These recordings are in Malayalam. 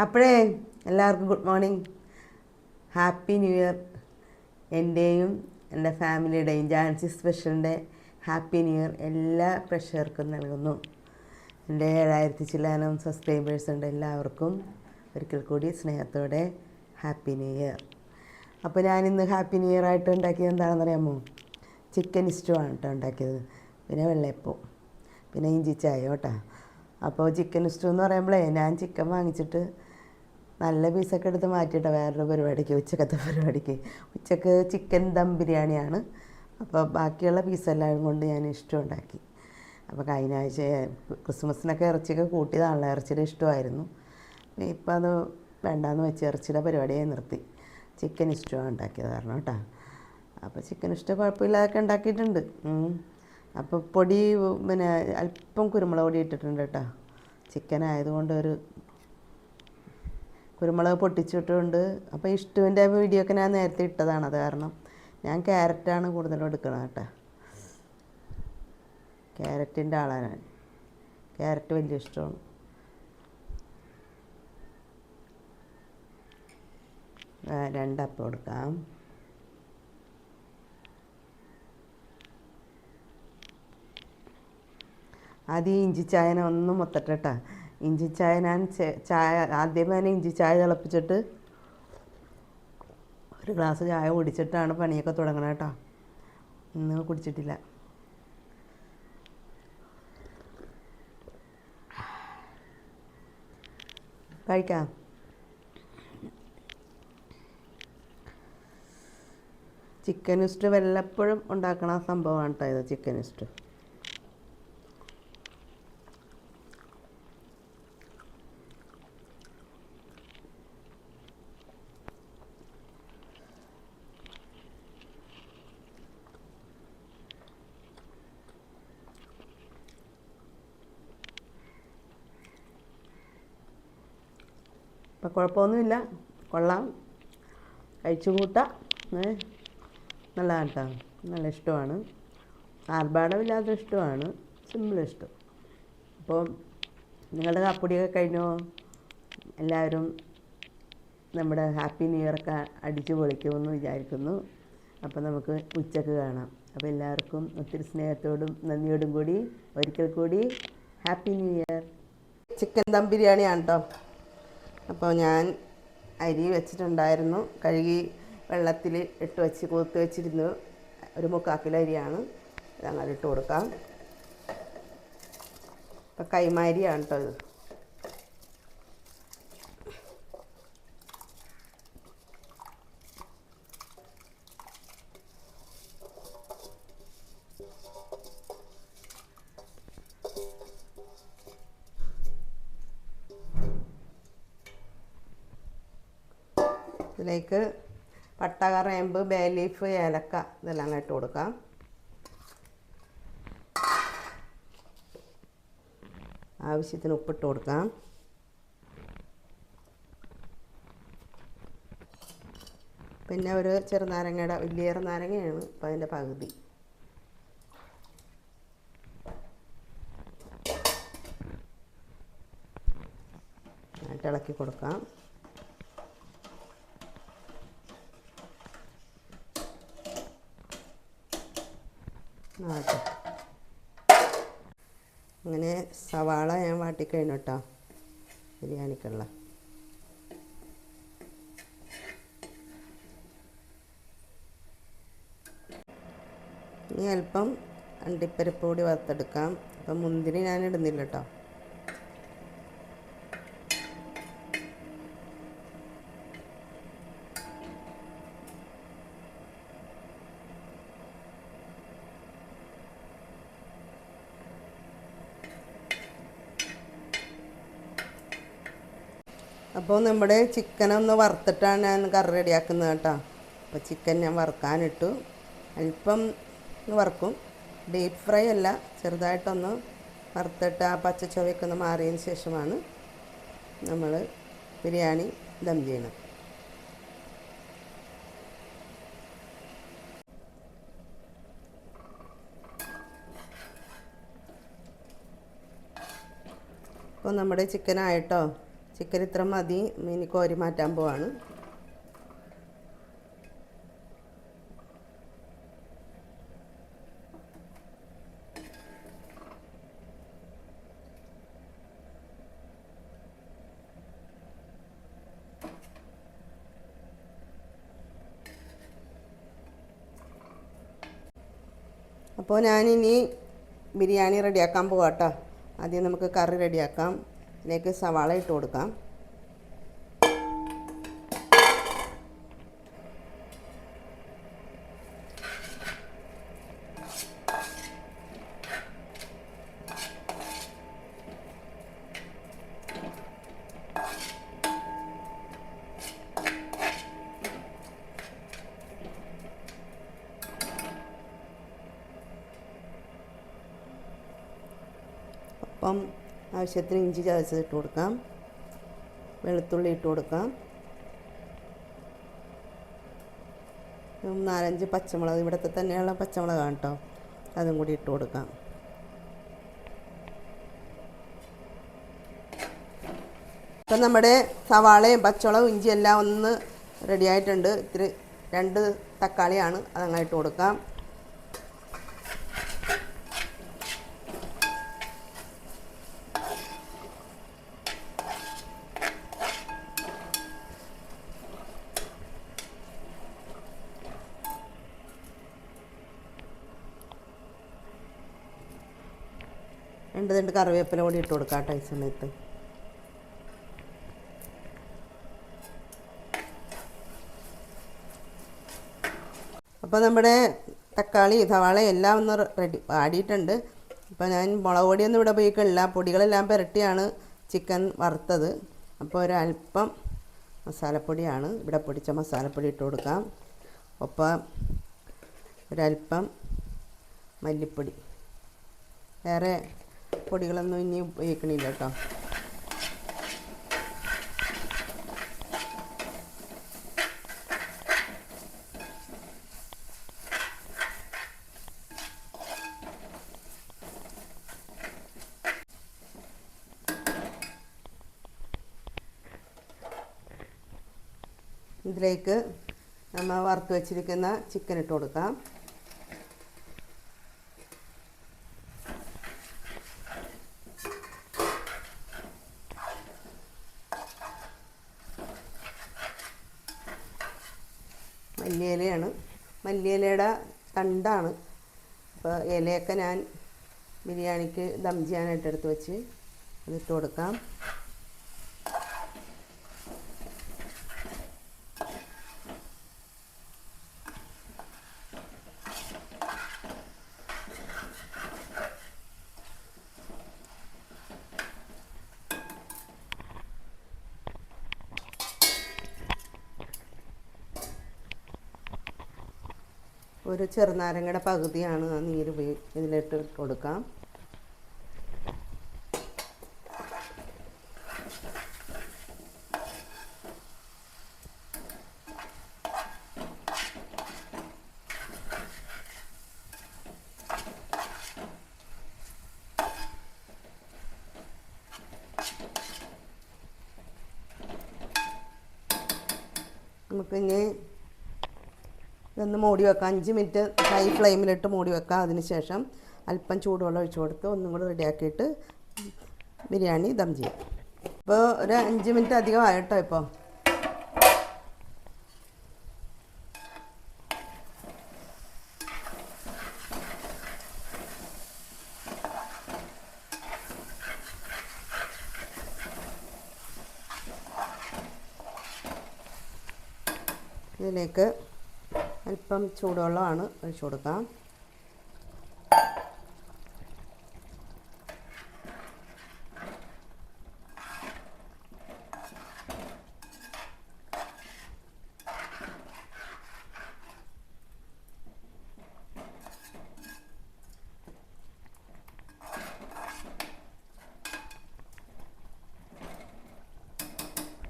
അപ്പോഴേ എല്ലാവർക്കും good morning, happy new year. എൻ്റെയും എൻ്റെ ഫാമിലിയുടെയും ജാൻസി സ്പെഷ്യലിൻ്റെ ഹാപ്പി ന്യൂ ഇയർ എല്ലാ പ്രേക്ഷകർക്കും നൽകുന്നു. എൻ്റെ 7000 ചില്ലാനം സബ്സ്ക്രൈബേഴ്സ് ഉണ്ട്. എല്ലാവർക്കും ഒരിക്കൽ കൂടി സ്നേഹത്തോടെ ഹാപ്പി ന്യൂ ഇയർ. അപ്പോൾ ഞാനിന്ന് ഹാപ്പി ന്യൂ ഇയർ ആയിട്ട് ഉണ്ടാക്കിയത് എന്താണെന്നറിയാമോ? ചിക്കൻ സ്റ്റൂ ആണ് കേട്ടോ ഉണ്ടാക്കിയത്. പിന്നെ വെള്ളയപ്പം, പിന്നെ ഇഞ്ചി ചായ കേട്ടോ. അപ്പോൾ ചിക്കൻ സ്റ്റൂ എന്ന് പറയുമ്പോഴേ ഞാൻ ചിക്കൻ വാങ്ങിച്ചിട്ട് നല്ല പീസൊക്കെ എടുത്ത് മാറ്റിയിട്ടോ വേറൊരു പരിപാടിക്ക്, ഉച്ചക്കത്തെ പരിപാടിക്ക്. ഉച്ചക്ക് ചിക്കൻ ദം ബിരിയാണിയാണ്. അപ്പോൾ ബാക്കിയുള്ള പീസെല്ലാം കൊണ്ട് ഞാൻ ഇഷ്ടം ഉണ്ടാക്കി. അപ്പോൾ കഴിഞ്ഞ ആഴ്ച ക്രിസ്മസിനൊക്കെ ഇറച്ചിയൊക്കെ കൂട്ടിയതാണല്ലോ, ഇറച്ചിയുടെ ഇഷ്ടമായിരുന്നു. ഇപ്പം അത് വേണ്ടാന്ന് വെച്ച് ഇറച്ചിയുടെ പരിപാടിയെ നിർത്തി. ചിക്കൻ ഇഷ്ടമാണ് ഉണ്ടാക്കിയത് കാരണം കേട്ടോ. അപ്പോൾ ചിക്കൻ ഇഷ്ടം കുഴപ്പമില്ലാതൊക്കെ ഉണ്ടാക്കിയിട്ടുണ്ട്. അപ്പോൾ പൊടി പിന്നെ അല്പം കുരുമുളക് പൊടി ഇട്ടിട്ടുണ്ട് കേട്ടോ. ചിക്കൻ ആയതുകൊണ്ട് ഒരു കുരുമുളക് പൊട്ടിച്ചിട്ടുണ്ട്. അപ്പോൾ ഇഷ്ടുവിൻ്റെ വീഡിയോ ഒക്കെ ഞാൻ നേരത്തെ ഇട്ടതാണ്. അത് കാരണം ഞാൻ ക്യാരറ്റാണ് കൂടുതലും എടുക്കുന്നത് കേട്ടോ. ക്യാരറ്റിൻ്റെ ആളാണ് ഞാൻ. ക്യാരറ്റ് വലിയ ഇഷ്ടമാണ്. രണ്ടപ്പം എടുക്കാം. ആദ്യം ഇഞ്ചി ചായനെ ഒന്ന് മൊത്തട്ടെട്ടാ. ഇഞ്ചി ചായ ഞാൻ ആദ്യമേ തന്നെ ഇഞ്ചി ചായ തിളപ്പിച്ചിട്ട് ഒരു ഗ്ലാസ് ചായ കുടിച്ചിട്ടാണ് പണിയൊക്കെ തുടങ്ങണം കേട്ടോ. ഇന്ന് കുടിച്ചിട്ടില്ല. കഴിക്കാം. ചിക്കൻ ഇസ്റ്റ് വല്ലപ്പോഴും ഉണ്ടാക്കണ സംഭവമാണ് കേട്ടോ ഇത്, ചിക്കൻ ഇസ്റ്റ്. അപ്പം കുഴപ്പമൊന്നുമില്ല, കൊള്ളാം, കഴിച്ചു കൂട്ടാം. നല്ലതാണ് കേട്ടോ, നല്ല ഇഷ്ടമാണ്. ആർഭാടമില്ലാത്ത ഇഷ്ടമാണ്, സിമ്പിൾ ഇഷ്ടം. അപ്പോൾ നിങ്ങളുടെ കാപ്പുടിയൊക്കെ കഴിഞ്ഞോ? എല്ലാവരും നമ്മുടെ ഹാപ്പി ന്യൂ ഇയറൊക്കെ അടിച്ചു പൊളിക്കുമെന്ന് വിചാരിക്കുന്നു. അപ്പോൾ നമുക്ക് ഉച്ചക്ക് കാണാം. അപ്പോൾ എല്ലാവർക്കും ഒത്തിരി സ്നേഹത്തോടും നന്ദിയോടും കൂടി ഒരിക്കൽ കൂടി happy new year. Chicken dum ബിരിയാണിയാണ് കേട്ടോ. അപ്പോൾ ഞാൻ അരി വെച്ചിട്ടുണ്ടായിരുന്നു, കഴുകി വെള്ളത്തിൽ ഇട്ട് വെച്ച് കുതിർത്ത് വെച്ചിരുന്നു. ഒരു 3/4 കിലോ അരിയാണ്. ഇതങ്ങനെ ഇട്ട് കൊടുക്കാം. ഇപ്പം കൈമാരിയാണ് കേട്ടോ ഇത്. ഇതിലേക്ക് പട്ട, കറേമ്പ്, ബേ ലീഫ്, ഏലക്ക ഇതെല്ലാം ഇട്ട് കൊടുക്കാം. ആവശ്യത്തിന് ഉപ്പിട്ട് കൊടുക്കാം. പിന്നെ ഒരു ചെറുനാരങ്ങയുടെ, വലിയ നാരങ്ങയാണ്, അപ്പോൾ അതിൻ്റെ പകുതി. ഇളക്കി കൊടുക്കാം. അങ്ങനെ സവാള ഞാൻ വാട്ടിക്കഴിഞ്ഞു കേട്ടോ, ബിരിയാണിക്കുള്ള. ഇനി അല്പം അണ്ടിപ്പരിപ്പ് കൂടി വറുത്തെടുക്കാം. അപ്പം മുന്തിരി ഞാൻ ഇടുന്നില്ല കേട്ടോ. അപ്പോൾ നമ്മുടെ ചിക്കനൊന്ന് വറുത്തിട്ടാണ് ഞാൻ കറി റെഡിയാക്കുന്നത് കേട്ടോ. അപ്പോൾ ചിക്കൻ ഞാൻ വറുക്കാനിട്ടു. അല്പം വറുക്കും, ഡീപ്പ് ഫ്രൈ അല്ല, ചെറുതായിട്ടൊന്ന് വറുത്തിട്ട് ആ പച്ചച്ചുവയൊക്കെ ഒന്ന് മാറിയതിന് ശേഷമാണ് നമ്മൾ ബിരിയാണി ദം ചെയ്യണം. അപ്പോൾ നമ്മുടെ ചിക്കനായിട്ടോ. ചിക്കൻ ഇത്ര മതി. ഇനി കോരി മാറ്റാൻ പോവാണ്. അപ്പോൾ ഞാനിനി ബിരിയാണി റെഡിയാക്കാൻ പോകാം കേട്ടോ. ആദ്യം നമുക്ക് കറി റെഡിയാക്കാം. അതിലേക്ക് സവാള ഇട്ട് കൊടുക്കാം. അപ്പം ആവശ്യത്തിന് ഇഞ്ചി ചതച്ചത് ഇട്ട് കൊടുക്കാം. വെളുത്തുള്ളി ഇട്ട് കൊടുക്കാം. 4-5 പച്ചമുളക്, ഇവിടുത്തെ തന്നെയുള്ള പച്ചമുളകാണ് കേട്ടോ, അതും കൂടി ഇട്ട് കൊടുക്കാം. ഇപ്പം നമ്മുടെ സവാളയും പച്ചമുളകും ഇഞ്ചി എല്ലാം ഒന്ന് റെഡി ആയിട്ടുണ്ട്. 2 തക്കാളിയാണ്, അതങ്ങനെ ഇട്ട് കൊടുക്കാം. രണ്ട് കറിവേപ്പില കൂടി ഇട്ട് കൊടുക്കാം കേട്ടോ ഈ സമയത്ത്. അപ്പോൾ നമ്മുടെ തക്കാളി സവാള എല്ലാം ഒന്ന് റെഡി ആടിയിട്ടുണ്ട്. അപ്പോൾ ഞാൻ മുളക് പൊടിയൊന്നും ഇവിടെ ഉപയോഗിക്കില്ല, പൊടികളെല്ലാം പുരട്ടിയാണ് ചിക്കൻ വറുത്തത്. അപ്പോൾ ഒരല്പം മസാലപ്പൊടിയാണ്, ഇവിടെ പൊടിച്ച മസാലപ്പൊടി ഇട്ട് കൊടുക്കാം. ഒപ്പം ഒരല്പം മല്ലിപ്പൊടി. വേറെ പൊടികളൊന്നും ഇനി ഉപയോഗിക്കണില്ല കേട്ടോ. ഇതിലേക്ക് നമ്മൾ വറുത്ത് വെച്ചിരിക്കുന്ന ചിക്കൻ ഇട്ട് കൊടുക്കാം. മല്ലിയിലയാണ്, മല്ലിയിലയുടെ തണ്ടാണ്. അപ്പോൾ ഇലയൊക്കെ ഞാൻ ബിരിയാണിക്ക് ദം ചെയ്യാനായിട്ട് എടുത്ത് വെച്ച് അതിട്ട് കൊടുക്കാം. ഒരു ചെറുനാരങ്ങയുടെ പകുതിയാണ് ആ നീര് ഇതിലിട്ട് കൊടുക്കാം. നമുക്കിനി ഇതൊന്ന് മൂടി വെക്കാം. 5 മിനിറ്റ് ഹൈ ഫ്ലെയിമിലിട്ട് മൂടി വെക്കാം. അതിനുശേഷം അല്പം ചൂടുവെള്ളം ഒഴിച്ച് കൊടുത്ത് ഒന്നും കൂടി റെഡിയാക്കിയിട്ട് ബിരിയാണി ദം ചെയ്യാം. ഇപ്പോൾ ഒരു 5 മിനിറ്റ് അധികം ആയിട്ടോ. ഇപ്പോൾ ഇതിലേക്ക് അല്പം ചൂടുവെള്ളമാണ് ഒഴിച്ചു കൊടുക്കാം.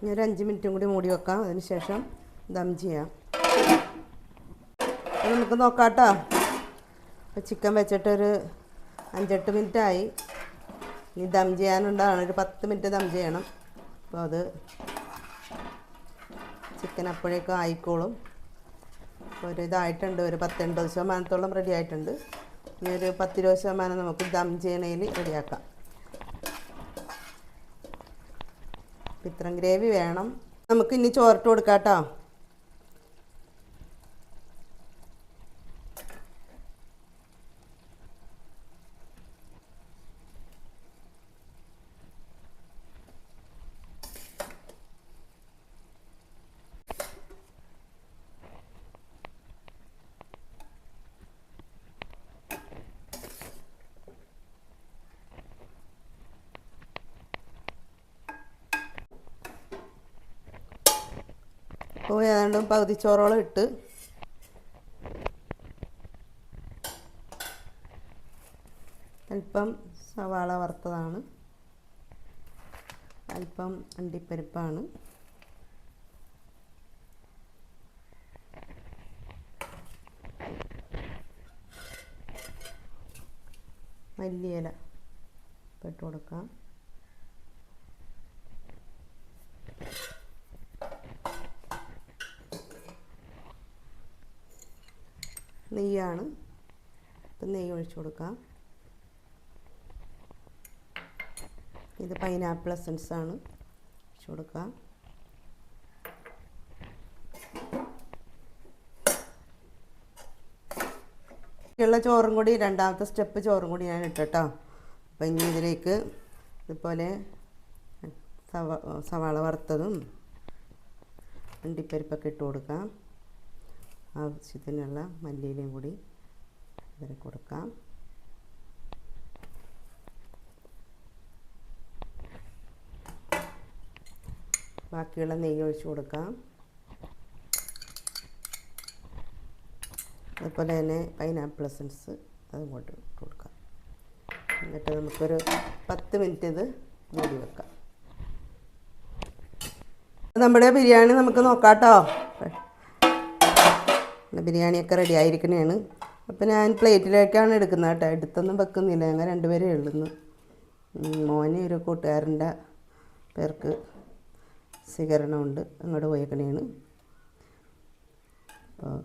ഇനി ഒരു 5 മിനിറ്റും കൂടി മൂടി വെക്കാം. അതിന് ശേഷം ദം ചെയ്യാം. നമുക്ക് നോക്കാം കേട്ടോ. അപ്പോൾ ചിക്കൻ വെച്ചിട്ടൊരു 5-8 മിനിറ്റായി. ഇനി ദം ചെയ്യാനുണ്ടാണ്, ഒരു 10 മിനിറ്റ് ദം ചെയ്യണം. അപ്പോൾ അത് ചിക്കൻ അപ്പോഴേക്കും ആയിക്കോളും. ഒരു ഇതായിട്ടുണ്ട്, ഒരു 80% റെഡി ആയിട്ടുണ്ട്. ഇനി ഒരു 10-20% നമുക്ക് ദം ചെയ്യണയിൽ റെഡിയാക്കാം. ഇത്രയും ഗ്രേവി വേണം. നമുക്ക് ഇനി ചോറിട്ട് കൊടുക്കാം കേട്ടോ. അപ്പോൾ ഏതാണ്ട് പകുതി ചോറോളം ഇട്ട് അല്പം സവാള വറുത്തതാണ്, അല്പം അണ്ടിപ്പരിപ്പാണ്, മല്ലിയില ഇട്ട് കൊടുക്കാം. നെയ്യാണ്, ഇപ്പം നെയ്യ് ഒഴിച്ചു കൊടുക്കാം. ഇത് പൈനാപ്പിൾ എസൻസാണ്, ഒഴിച്ചു കൊടുക്കാം. ഉള്ള ചോറും കൂടി, രണ്ടാമത്തെ സ്റ്റെപ്പ് ചോറും കൂടി ഞാൻ ഇട്ടോ. അപ്പം ഇനി ഇതിലേക്ക് ഇതുപോലെ സവാള വറുത്തതും അണ്ടിപ്പരിപ്പൊക്കെ ഇട്ട് കൊടുക്കാം. ആവശ്യത്തിനുള്ള മല്ലിയിലയും കൂടി ഇതിൽ കൊടുക്കാം. ബാക്കിയുള്ള നെയ്യ് ഒഴിച്ച് കൊടുക്കാം. അതുപോലെ തന്നെ പൈനാപ്പിൾ എസൻസ് അതും കൊണ്ട് ഇട്ട് കൊടുക്കാം. എന്നിട്ട് നമുക്കൊരു 10 മിനിറ്റ് ഇത് മൂടി വെക്കാം. നമ്മുടെ ബിരിയാണി നമുക്ക് നോക്കാം കേട്ടോ. ബിരിയാണിയൊക്കെ റെഡി ആയിരിക്കണേണ്. അപ്പോൾ ഞാൻ പ്ലേറ്റിലേക്കാണ് എടുക്കുന്നത് കേട്ടോ, എടുത്തൊന്നും വെക്കുന്നില്ല. ഞങ്ങൾ രണ്ടുപേരേ ഉള്ളുന്നു. മോന് ഒരു കൂട്ടുകാരൻ്റെ പേർക്ക് സ്വീകരണമുണ്ട്, അങ്ങോട്ട് പോയേക്കണേണ്. അപ്പോൾ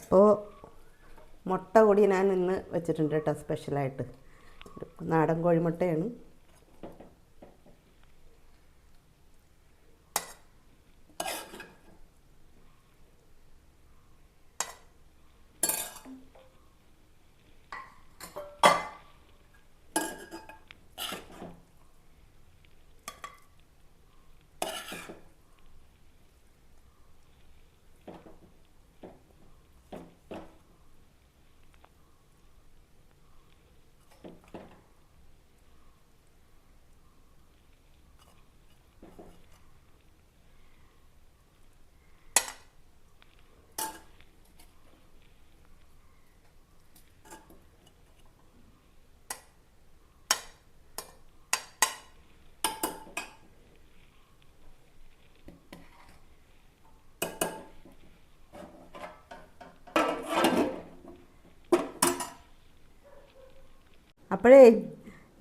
അപ്പോൾ മുട്ട കൂടി ഞാൻ ഇന്ന് വെച്ചിട്ടുണ്ട് കേട്ടോ, സ്പെഷ്യലായിട്ട്. നാടൻ കോഴിമുട്ടയാണ്. അപ്പോഴേ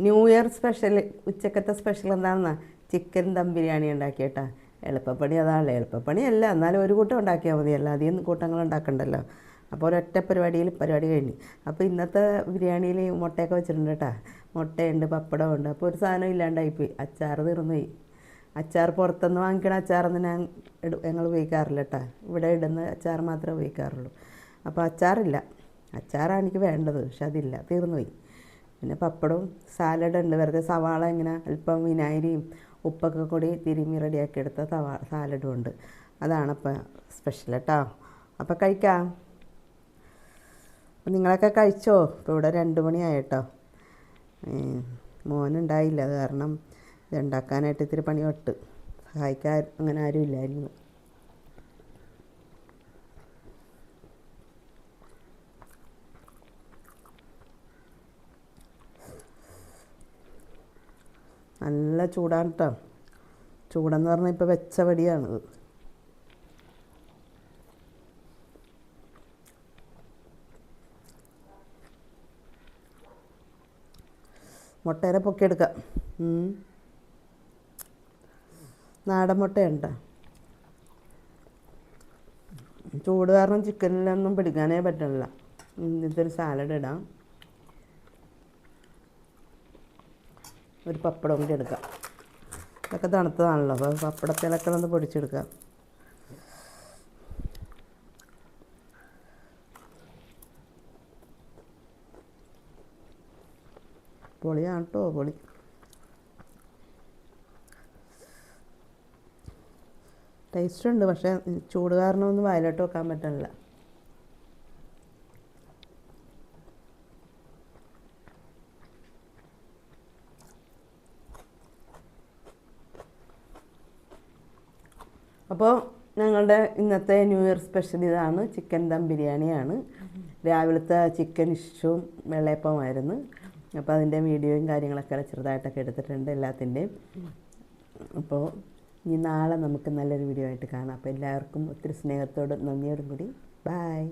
ന്യൂ ഇയർ സ്പെഷ്യൽ, ഉച്ചക്കത്തെ സ്പെഷ്യൽ എന്താണെന്നാ ചിക്കൻ ദം ബിരിയാണി ഉണ്ടാക്കിയേട്ടാ. എളുപ്പപ്പണി അതാണല്ലോ. എളുപ്പപ്പണിയല്ല, എന്നാലും ഒരു കൂട്ടം ഉണ്ടാക്കിയാൽ മതിയല്ലോ, അധികം കൂട്ടങ്ങൾ ഉണ്ടാക്കണ്ടല്ലോ. അപ്പോൾ ഒരൊറ്റ പരിപാടിയിൽ പരിപാടി കഴിഞ്ഞു. അപ്പോൾ ഇന്നത്തെ ബിരിയാണിയിൽ മുട്ടയൊക്കെ വെച്ചിട്ടുണ്ട് കേട്ടോ. മുട്ടയുണ്ട്, പപ്പടമുണ്ട്. അപ്പോൾ ഒരു സാധനം ഇല്ലാണ്ടായിപ്പോയി, അച്ചാർ തീർന്നുപോയി. അച്ചാർ പുറത്തുനിന്ന് വാങ്ങിക്കണ അച്ചാറൊന്നും ഞങ്ങൾ ഉപയോഗിക്കാറില്ല കേട്ടോ. ഇവിടെ ഇടുന്ന അച്ചാർ മാത്രമേ ഉപയോഗിക്കാറുള്ളൂ. അപ്പോൾ അച്ചാറില്ല. അച്ചാറാണ് എനിക്ക് വേണ്ടത്, പക്ഷെ അതില്ല, തീർന്നുപോയി. പിന്നെ പപ്പടവും സാലഡ് ഉണ്ട്. വെറുതെ സവാള ഇങ്ങനെ അല്പം വിനാഗിരിയും ഉപ്പൊക്കെ കൂടി തിരുമ്മി റെഡിയാക്കി എടുത്ത സാലഡും ഉണ്ട്. അതാണിപ്പോൾ സ്പെഷ്യൽ കേട്ടോ. അപ്പോൾ കഴിക്കാം. അപ്പോൾ നിങ്ങളൊക്കെ കഴിച്ചോ? ഇപ്പോൾ ഇവിടെ 2 മണിയായി കേട്ടോ. മോനുണ്ടായില്ല, അത് കാരണം ഇതുണ്ടാക്കാനായിട്ട് ഇത്തിരി പണിപ്പെട്ട്. സഹായിക്കാൻ അങ്ങനെ ആരും ഇല്ലായിരുന്നു. നല്ല ചൂടാണ് കേട്ടോ. ചൂടെന്ന് പറഞ്ഞാൽ ഇപ്പോൾ വെച്ച വടിയാണിത്. മുട്ടേനെ പൊക്കിയെടുക്കാം. നാടൻ മുട്ടയുണ്ട്. ചൂട് കാരണം ചിക്കനിലൊന്നും പിടിക്കാനേ പറ്റില്ല. ഇതൊരു സാലഡ് ഇടാം. ഒരു പപ്പടം കൂടി എടുക്കാം. ഇതൊക്കെ തണുത്തതാണല്ലോ, അപ്പോൾ പപ്പടത്തിലൊക്കെ ഒന്ന് പൊടിച്ചെടുക്കാം. പൊളിയാണ് കേട്ടോ, പൊളി. ടേസ്റ്റ് ഉണ്ട്, പക്ഷേ ചൂട് കാരണം ഒന്നും വയലോട്ട് വെക്കാൻ പറ്റില്ല. അപ്പോൾ ഞങ്ങളുടെ ഇന്നത്തെ ന്യൂ ഇയർ സ്പെഷ്യൽ ഇതാണ്. ചിക്കൻ ദം ബിരിയാണിയാണ്. രാവിലത്തെ ചിക്കൻ ഇഷ്ടും വെള്ളയപ്പമായിരുന്നു. അപ്പോൾ അതിൻ്റെ വീഡിയോയും കാര്യങ്ങളൊക്കെ ചെറുതായിട്ടൊക്കെ എടുത്തിട്ടുണ്ട് എല്ലാത്തിൻ്റെയും. അപ്പോൾ ഇനി നാളെ നമുക്ക് നല്ലൊരു വീഡിയോ ആയിട്ട് കാണാം. അപ്പോൾ എല്ലാവർക്കും ഒത്തിരി സ്നേഹത്തോടും നന്ദിയോടും കൂടി ബൈ.